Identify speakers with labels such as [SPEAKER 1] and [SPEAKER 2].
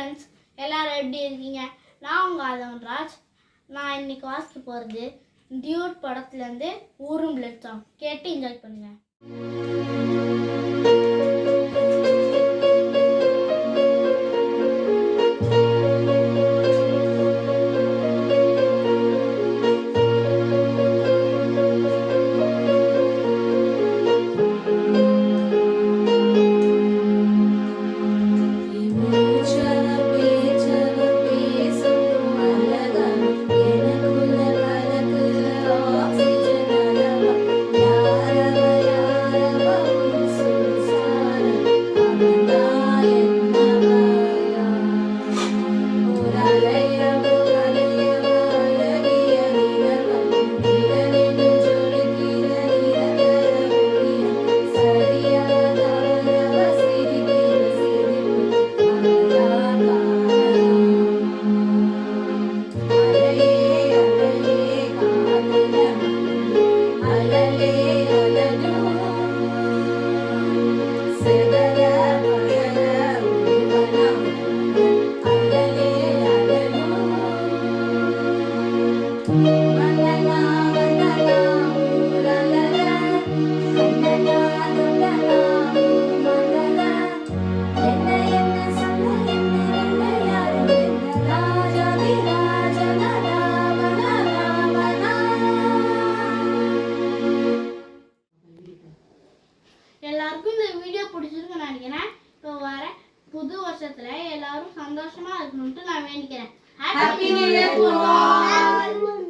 [SPEAKER 1] Friends, எல்லாரும் எப்படி இருக்கீங்க? நான் உங்கள் ஆதவன்ராஜ். நான் இன்னைக்கு வாசிக்க போகிறது டியூட் படத்துலேருந்து ஊரும் பிளட் சாங். கேட்டு என்ஜாய் பண்ணுங்கள். எல்லாருக்கும் இந்த வீடியோ பிடிச்சிருக்குன்னு நினைக்கிறேன். இப்போ வர புது வருஷத்துல எல்லாரும் சந்தோஷமா இருக்கணும்ட்டு நான் வேண்டிக்கிறேன். Happy new year.